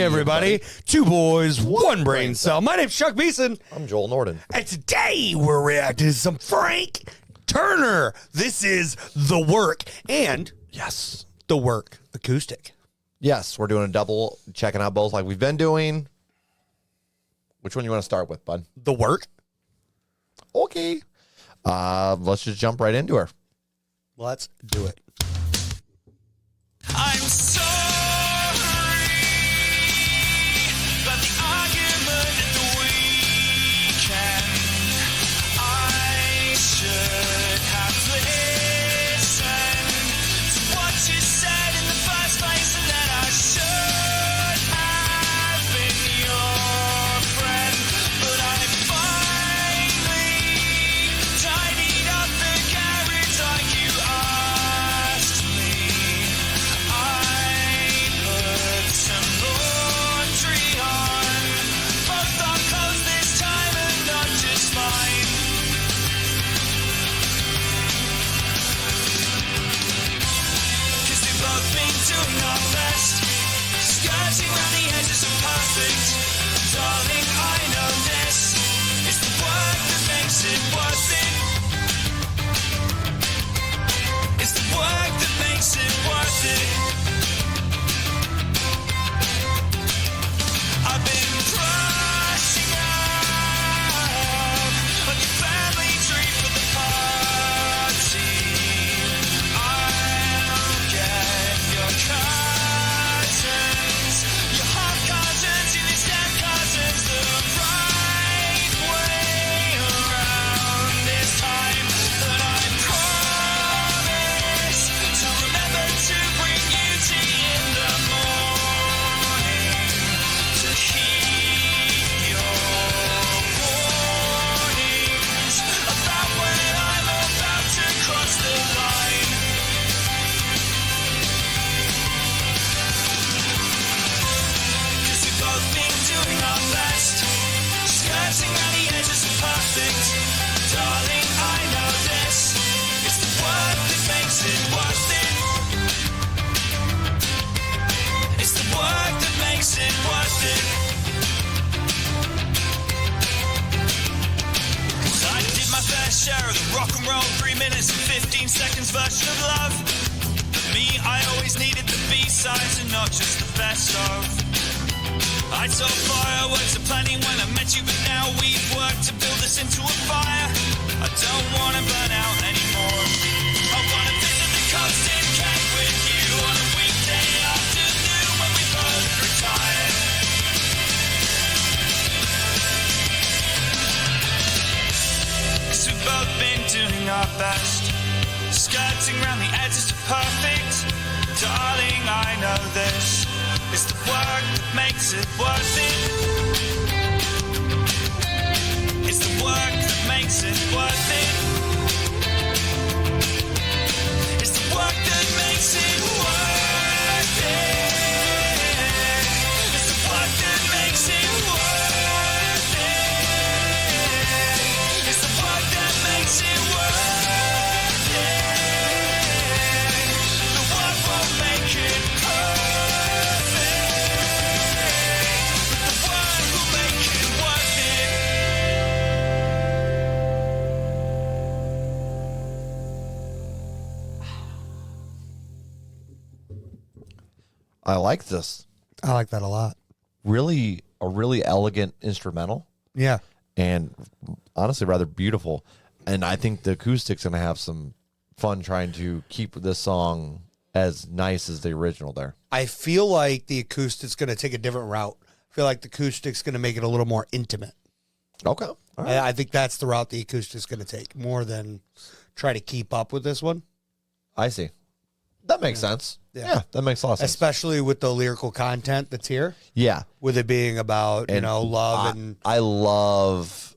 everybody. Two boys, one brain cell. My name's Chuck Beeson. I'm Joel Norden. And today we're reacting to some Frank Turner. This is The Work. And, Yes. The Work acoustic. Yes, we're doing a double, checking out both like we've been doing. Which one you want to start with, bud? The Work. Okay. Let's just jump right into her. Let's do it. I'm sorry about the argument at the weekend. I should have listened to what you said in the first place, and then I should have been your friend. But I finally tidied up the garage like you asked me. I put some laundry on, both our clothes this time and not just mine. 'Cause we've both been doing our best, skirting around the edges of perfect. Darling, I know this is the work that makes it worth it. It's the work that makes it worth it. I've been brushing up on your family tree for the party. I'll get your cousins, your half cousins, your step cousins, the right way around this time. But I promise to remember to bring you tea in the morning, to heed your warnings about when I'm about to cross the line. 'Cause we've both been doing our best, skirting around the edges of perfect. Darling, I know this is the work that makes it worth it. It's the work that makes it worth it. 'Cause I did my fair share of the rock and roll 3 minutes and 15 seconds version of love. For me, I always needed the B-sides and not just the best of. I saw fireworks aplenty when I met you, but now we've worked to build this into a fire. I don't want to burn out anymore. I want to visit the coast in Kent with you on a weekday afternoon when we both retire. 'Cause we've both been doing our best, skirting around the edges of perfect. Darling, I know this is the work that makes it worth it. It's the work that makes it worth it. It's the work that makes it worth it. It's the work that makes it worth it. It's the work that makes it worth it. The work won't make it perfect, but the work will make it worth it. I like this. I like that a lot. Really, a really elegant instrumental Yeah. and honestly rather beautiful. And I think the acoustic's going to have some fun trying to keep this song as nice as the original there. I feel like the acoustic's going to take a different route. I feel like the acoustic's going to make it a little more intimate. Okay. All right. I think that's the route the acoustic's going to take, more than try to keep up with this one. I see. That makes sense. Yeah. Yeah, that makes a lot of sense. Especially with the lyrical content that's here, Yeah. with it being about, And love and... I love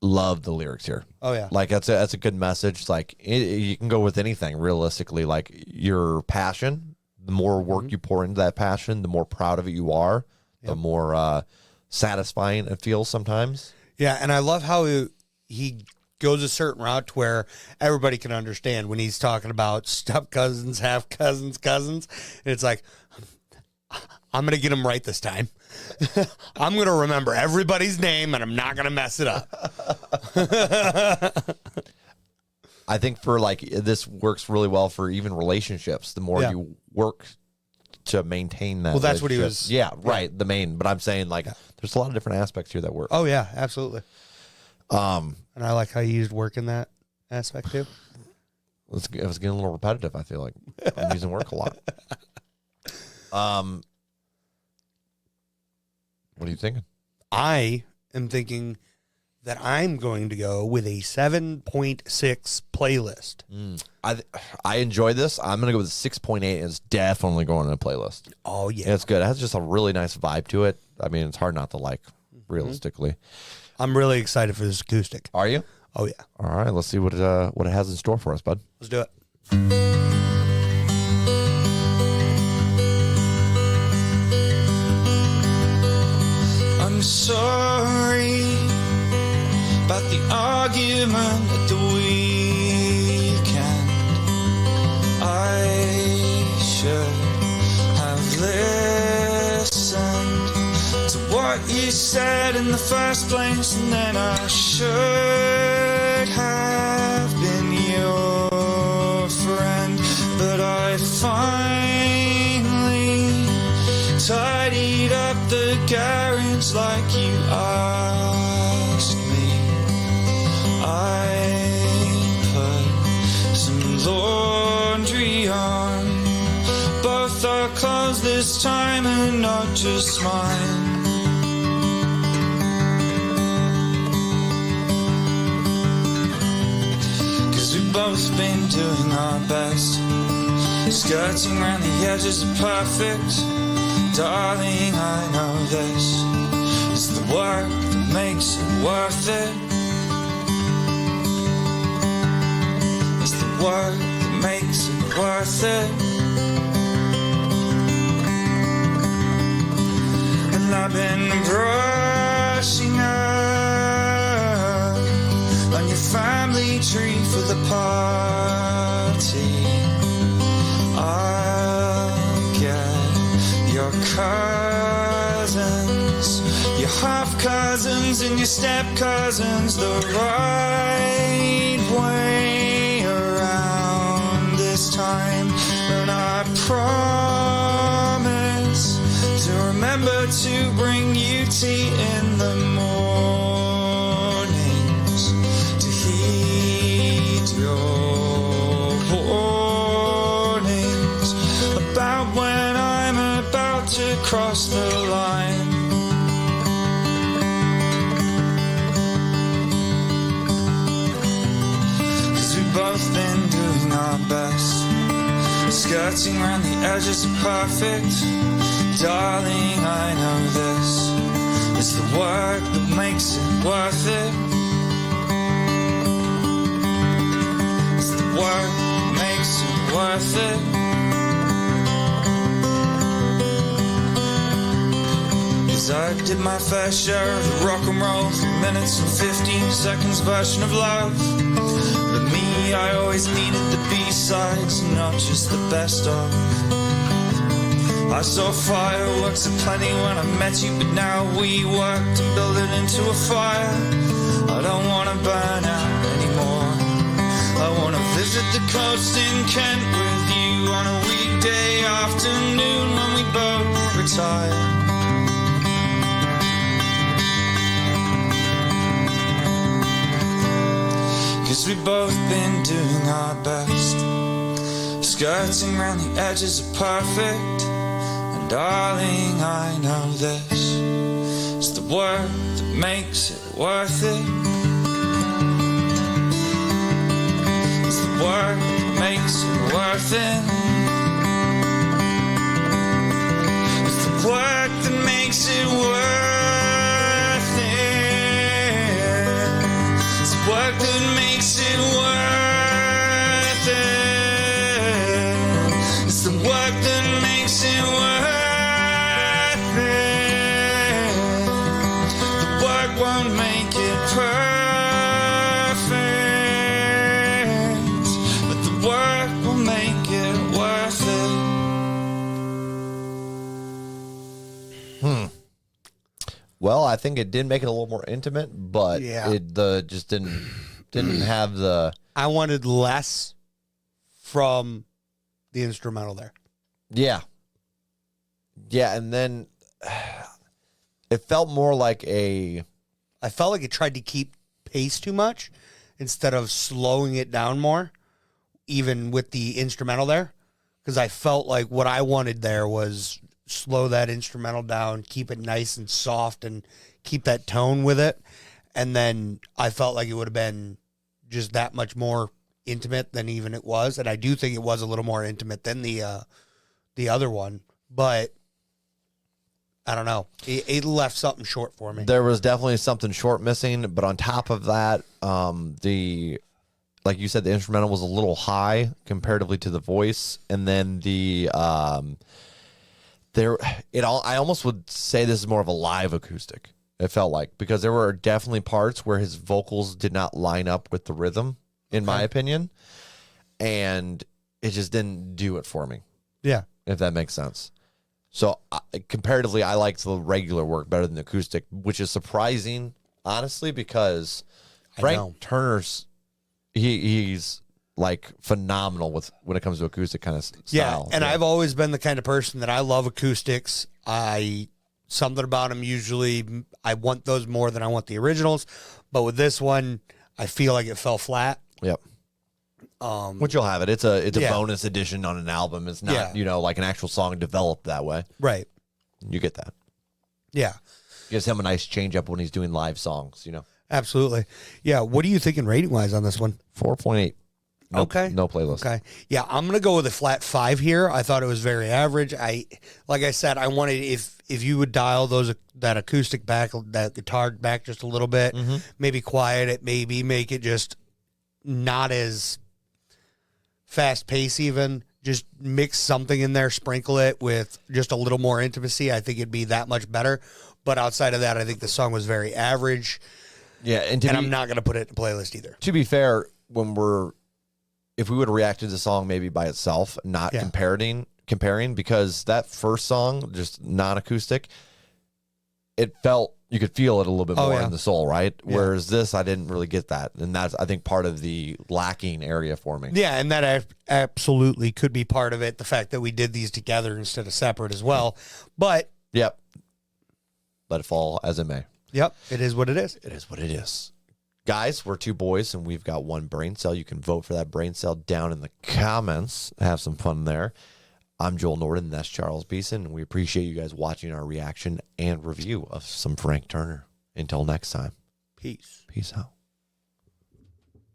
the lyrics here. Oh, yeah. Like that's a good message. It's like you can go with anything realistically. Like your passion, the more work you pour into that passion, the more proud of it you are, the more satisfying it feels sometimes. Yeah, and I love how he goes a certain route to where everybody can understand when he's talking about step cousins, half cousins, cousins. It's like, I'm going to get them right this time. I'm going to remember everybody's name, and I'm not going to mess it up. I think for like this works really well for even relationships. The more you work to maintain that. Well, that's what he was. Yeah, right. The main. But I'm saying like there's a lot of different aspects here that work. Oh yeah, absolutely. And I like how you used work in that aspect too. It was getting a little repetitive. I feel like I'm using work a lot. What are you thinking? I am thinking that I'm going to go with a 7.6 playlist. I enjoy this. I'm going to go with a 6.8. It's definitely going in a playlist. Oh, yeah. It's good. It has just a really nice vibe to it. I mean, it's hard not to like, realistically. I'm really excited for this acoustic. Are you? Oh, yeah. All right. Let's see what it has in store for us, bud. Let's do it. I'm sorry about the argument at the weekend. I should have listened to what you said in the first place, and then I should have been your friend. But I finally tidied up the garage like you asked me. I put some laundry on, both our clothes this time and not just mine. Cause we've both been doing our best, skirting around the edges of perfect. Darling, I know this is the work that makes it worth it. It's the work that makes it worth it. And I've been brushing up on your family tree for the party. I'll get your cousins, your half cousins and your step cousins the right way around this time. And I promise to remember to bring you tea in the mornings, to heed your warnings about when I'm about to cross the line. Cause we've both been doing our best, skirting around the edges of perfect. Darling, I know this is the work that makes it worth it. It's the work that makes it worth it. Cause I did my fair share of the rock and roll 3 minutes and 15 seconds version of love. But me, I always needed the B-sides, not just the best of. I saw fireworks aplenty when I met you, but now we worked and build it into a fire. I don't wanna burn out anymore. I wanna visit the coast in Kent with you on a weekday afternoon when we both retire. Cause we've both been doing our best, skirting around the edges of perfect. And darling, I know this is the work that makes it worth it. It's the work that makes it worth it. It's the work that makes it worth it. It's the work that makes it worth it. It's the work that makes it worth it. The work won't make it perfect, but the work will make it worth it. Well, I think it did make it a little more intimate, but Yeah. it just didn't have the. I wanted less from the instrumental there. Yeah. Yeah, and then it felt more like a. I felt like it tried to keep pace too much instead of slowing it down more, even with the instrumental there. Because I felt like what I wanted there was slow that instrumental down, keep it nice and soft, and keep that tone with it. And then I felt like it would have been just that much more intimate than even it was. And I do think it was a little more intimate than the other one. But I don't know. It left something short for me. There was definitely something short missing, but on top of that, like you said, the instrumental was a little high comparatively to the voice, and then I almost would say this is more of a live acoustic. It felt like, because there were definitely parts where his vocals did not line up with the rhythm, in my opinion, and it just didn't do it for me. Yeah. If that makes sense. So comparatively, I liked the regular work better than the acoustic, which is surprising, honestly, because Frank Turner's he's like phenomenal when it comes to acoustic kind of style. Yeah, and I've always been the kind of person that I love acoustics. Something about them usually, I want those more than I want the originals. But with this one, I feel like it fell flat. Yep. Which you'll have it. It's a Yeah. bonus edition on an album. It's not, like an actual song developed that way. Right. You get that. Yeah. Gives him a nice change up when he's doing live songs, Absolutely. Yeah. What are you thinking rating wise on this one? 4.8. Okay. No playlist. Okay. Yeah, I'm gonna go with a flat 5 here. I thought it was very average. Like I said, I wanted if you would dial that acoustic back, that guitar back just a little bit, maybe quiet it, maybe make it just not as fast pace, even just mix something in there, sprinkle it with just a little more intimacy. I think it'd be that much better. But outside of that, I think the song was very average. Yeah, and I'm not gonna put it in a playlist either. To be fair, if we would have reacted to the song maybe by itself, not comparing, because that first song, just non-acoustic, it felt, you could feel it a little bit more in the soul, right? Yeah. Whereas this, I didn't really get that. And that's, I think, part of the lacking area for me. Yeah, and that absolutely could be part of it, the fact that we did these together instead of separate as well. But Yep. Let it fall as it may. yep, it is what it is. It is what it is. Guys, we're two boys, and we've got one brain cell. You can vote for that brain cell down in the comments. Have some fun there. I'm Joel Norden, and that's Charles Beeson, and we appreciate you guys watching our reaction and review of some Frank Turner. Until next time, Peace. peace out.